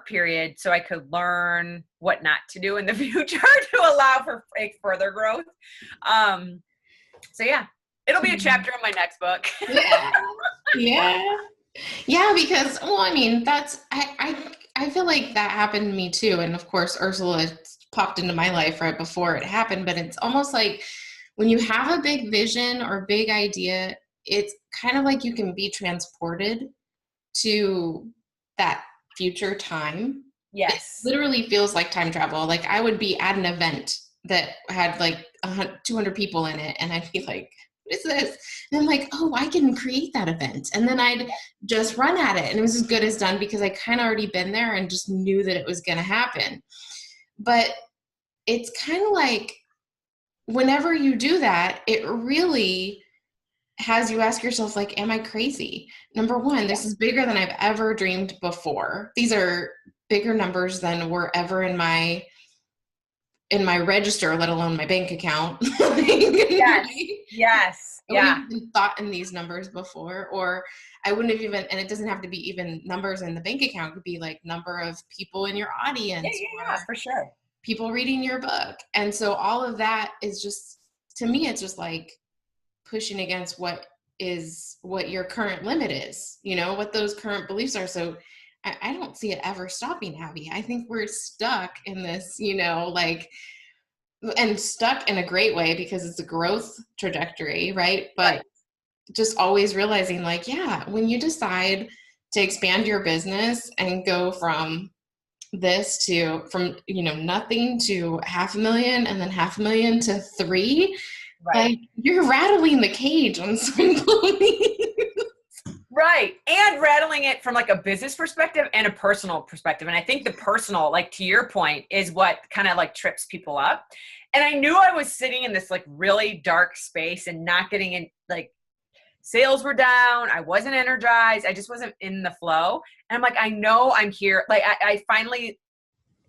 period so I could learn what not to do in the future to allow for further growth. So yeah, it'll be a chapter in my next book. Yeah, because I mean, I feel like that happened to me too. And of course, Ursula popped into my life right before it happened, but it's almost like when you have a big vision or big idea, it's kind of like you can be transported to that future time. Yes. It literally feels like time travel. Like I would be at an event that had like 200 people in it, and I'd be like, what is this? And I'm like, oh, I can create that event. And then I'd just run at it, and it was as good as done because I kind of already been there and just knew that it was going to happen. But it's kind of like whenever you do that, it really has you ask yourself, like, am I crazy? Number one, this is bigger than I've ever dreamed before. These are bigger numbers than were ever in my register, let alone my bank account. Yes. I wouldn't have even thought in these numbers before, or I wouldn't have even, and it doesn't have to be even numbers in the bank account. It could be like number of people in your audience. Yeah, for sure. People reading your book. And so all of that is just, to me, it's just like pushing against what your current limit is, what those current beliefs are. So I don't see it ever stopping, Abby. I think we're stuck in this, and stuck in a great way because it's a growth trajectory, right? But just always realizing, like, when you decide to expand your business and go from nothing to 500,000 and then 500,000 to 3, like you're rattling the cage on swing ponies. Right. And rattling it from like a business perspective and a personal perspective. And I think the personal, like to your point, is what kind of like trips people up. And I knew I was sitting in this like really dark space and not getting in, like sales were down. I wasn't energized. I just wasn't in the flow. And I'm like, I know I'm here. Like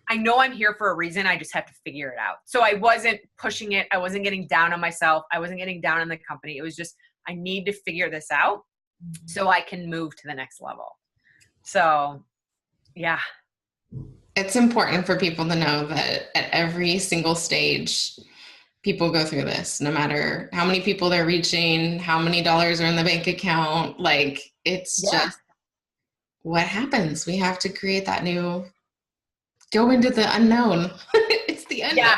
I know I'm here for a reason. I just have to figure it out. So I wasn't pushing it. I wasn't getting down on myself. I wasn't getting down on the company. It was just, I need to figure this out so I can move to the next level. So, yeah. It's important for people to know that at every single stage, people go through this, no matter how many people they're reaching, how many dollars are in the bank account. Like, it's just what happens. We have to create that go into the unknown. It's the unknown.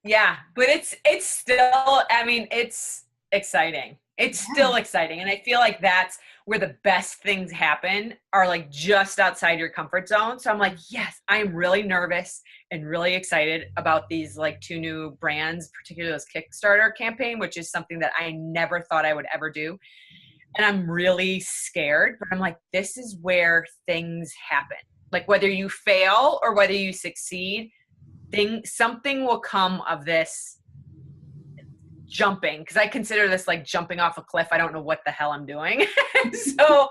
Yeah. But it's still, I mean, it's exciting. It's still exciting. And I feel like that's where the best things happen, are like just outside your comfort zone. So I'm like, yes, I'm really nervous and really excited about these like 2 new brands, particularly this Kickstarter campaign, which is something that I never thought I would ever do. And I'm really scared, but I'm like, this is where things happen. Like whether you fail or whether you succeed, something will come of this jumping, because I consider this like jumping off a cliff. I don't know what the hell I'm doing. So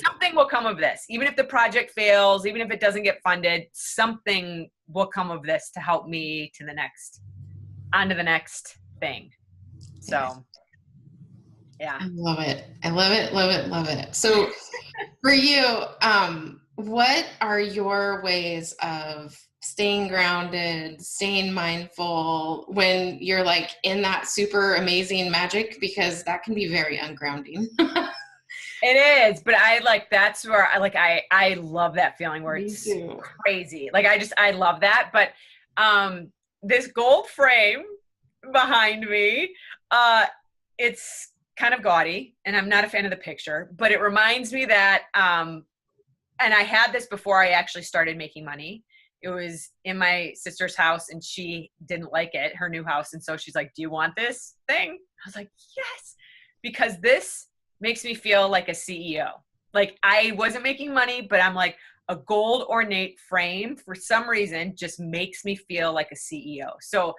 something will come of this. Even if the project fails, even if it doesn't get funded, something will come of this to help me on to the next thing. So yeah. I love it. I love it, love it, love it. So for you, what are your ways of staying grounded, staying mindful when you're like in that super amazing magic? Because that can be very ungrounding. It is, but that's where I love that feeling where Me it's too. crazy. I love that. But this gold frame behind me, it's kind of gaudy, and I'm not a fan of the picture, but it reminds me that, and I had this before I actually started making money. It was in my sister's house, and she didn't like it, her new house. And so she's like, do you want this thing? I was like, yes, because this makes me feel like a CEO. Like, I wasn't making money, but I'm like, a gold ornate frame for some reason just makes me feel like a CEO. So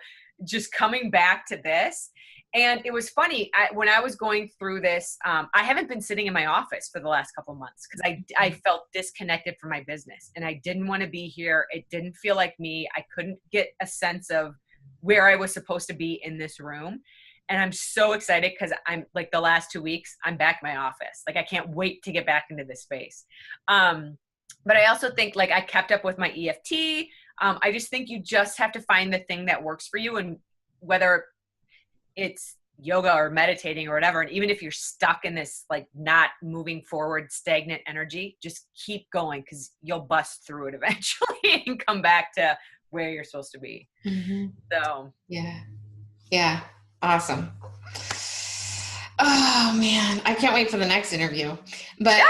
just coming back to this, and it was funny, when I was going through this, I haven't been sitting in my office for the last couple of months because I felt disconnected from my business, and I didn't want to be here. It didn't feel like me. I couldn't get a sense of where I was supposed to be in this room. And I'm so excited because I'm like, the last 2 weeks, I'm back in my office. Like, I can't wait to get back into this space. But I also think, like, I kept up with my EFT. I just think you just have to find the thing that works for you, and whether it's yoga or meditating or whatever. And even if you're stuck in this, like, not moving forward, stagnant energy, just keep going, because you'll bust through it eventually and come back to where you're supposed to be. Mm-hmm. So yeah, awesome. Oh man, I can't wait for the next interview. But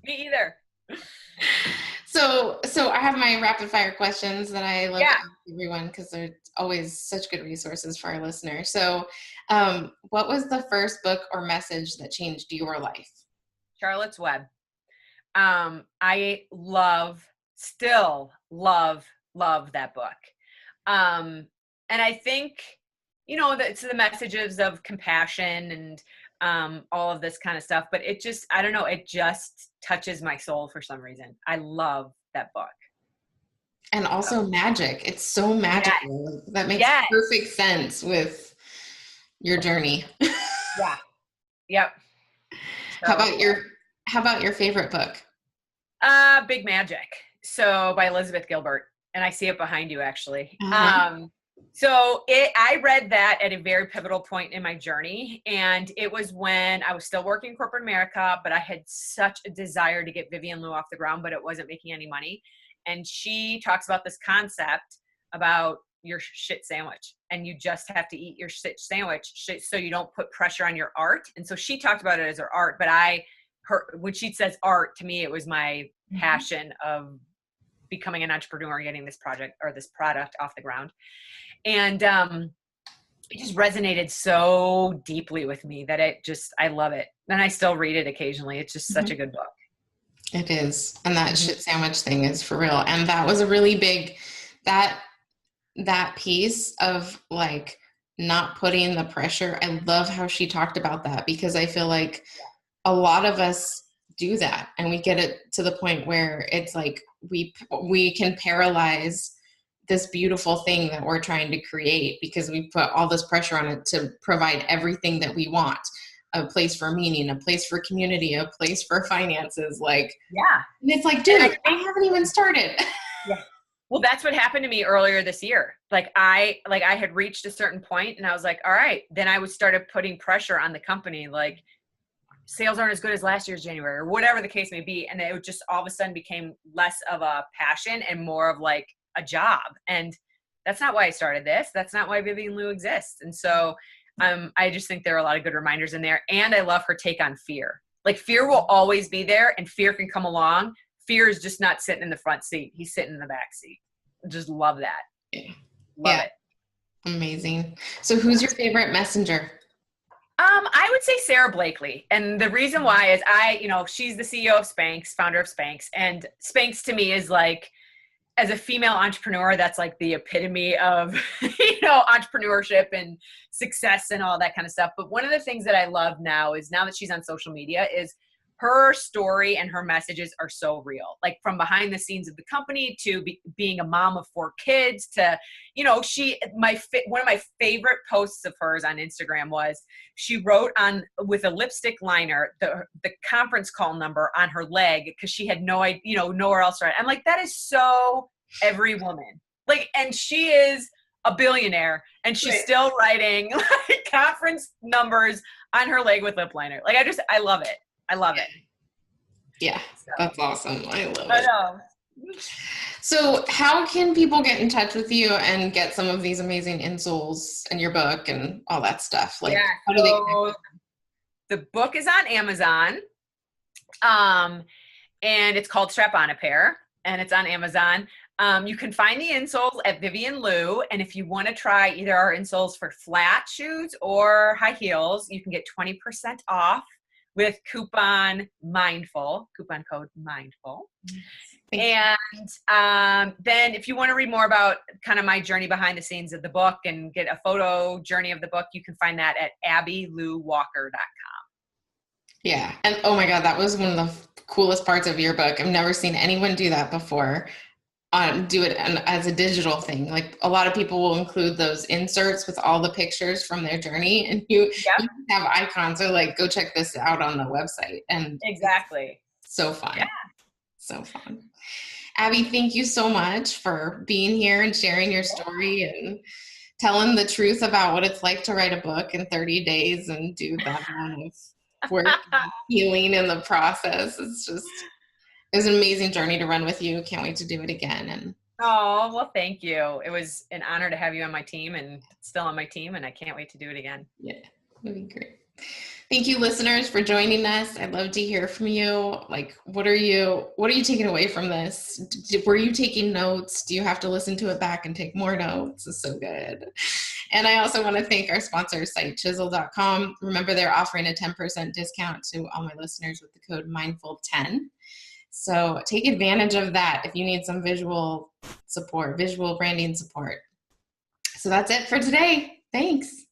me either. So I have my rapid fire questions that I love to ask everyone, because they're always such good resources for our listeners. So what was the first book or message that changed your life? Charlotte's Web. I still love that book. And I think, it's the messages of compassion and all of this kind of stuff, but it just, I don't know, it just touches my soul for some reason. I love that book. And also magic. It's so magical. That makes perfect sense with your journey. Yeah. Yep. So, how about your favorite book? Big Magic. So by Elizabeth Gilbert. And I see it behind you, actually. Uh-huh. I read that at a very pivotal point in my journey. And it was when I was still working in corporate America, but I had such a desire to get Vivian Lou off the ground, but it wasn't making any money. And she talks about this concept about your shit sandwich, and you just have to eat your shit sandwich so you don't put pressure on your art. And so she talked about it as her art, but when she says art, to me, it was my passion of becoming an entrepreneur, getting this project or this product off the ground. And it just resonated so deeply with me that I love it. And I still read it occasionally. It's just such a good book. It is. And that shit sandwich thing is for real. And that was a really big, that piece of, like, not putting the pressure. I love how she talked about that, because I feel like a lot of us do that, and we get it to the point where it's like we can paralyze this beautiful thing that we're trying to create, because we put all this pressure on it to provide everything that we want. A place for meaning, a place for community, a place for finances. Like, and it's like, dude, I haven't even started. Yeah. Well, that's what happened to me earlier this year. I had reached a certain point, and I was like, all right, then I started putting pressure on the company. Like, sales aren't as good as last year's January, or whatever the case may be. And it just all of a sudden became less of a passion and more of like a job. And that's not why I started this. That's not why Vivian Lou exists. And so I just think there are a lot of good reminders in there. And I love her take on fear. Like, fear will always be there, and fear can come along. Fear is just not sitting in the front seat. He's sitting in the back seat. Just love that. Love it. Amazing. So who's your favorite messenger? I would say Sarah Blakely. And the reason why is she's the CEO of Spanx, founder of Spanx. And Spanx to me is like, as a female entrepreneur, that's like the epitome of, entrepreneurship and success and all that kind of stuff. But one of the things that I love now that she's on social media, is her story and her messages are so real. Like, from behind the scenes of the company to being a mom of 4 kids to, one of my favorite posts of hers on Instagram was she wrote with a lipstick liner, the conference call number on her leg, because she had no idea, nowhere else to write. I'm like, that is so every woman. Like, and she is a billionaire, and she's Right. still writing like conference numbers on her leg with lip liner. Like I love it. I love it. Yeah, So, that's awesome. I love I it. know. So how can people get in touch with you and get some of these amazing insoles in your book and all that stuff? Like, Yeah. how do they So the book is on Amazon. And it's called Strap On a Pair, and it's on Amazon. You can find the insoles at Vivian Lou, and if you want to try either our insoles for flat shoes or high heels, you can get 20% off with coupon code MINDFUL. And then if you want to read more about kind of my journey behind the scenes of the book and get a photo journey of the book, you can find that at abbylouwalker.com. Yeah. And oh my God, that was one of the coolest parts of your book. I've never seen anyone do that before. Do it as a digital thing. Like a lot of people will include those inserts with all the pictures from their journey, and you have icons or like, go check this out on the website. And exactly. So fun. Yeah. So fun. Abby, thank you so much for being here and sharing your story and telling the truth about what it's like to write a book in 30 days and do that amount of work, healing in the process. It was an amazing journey to run with you. Can't wait to do it again. And oh, well, thank you. It was an honor to have you on my team and still on my team, and I can't wait to do it again. Yeah, it'll be great. Thank you, listeners, for joining us. I'd love to hear from you. Like, what are you taking away from this? Were you taking notes? Do you have to listen to it back and take more notes? It's so good. And I also want to thank our sponsor, sitechisel.com. Remember, they're offering a 10% discount to all my listeners with the code MINDFUL10. So take advantage of that if you need some visual support, visual branding support. So that's it for today. Thanks.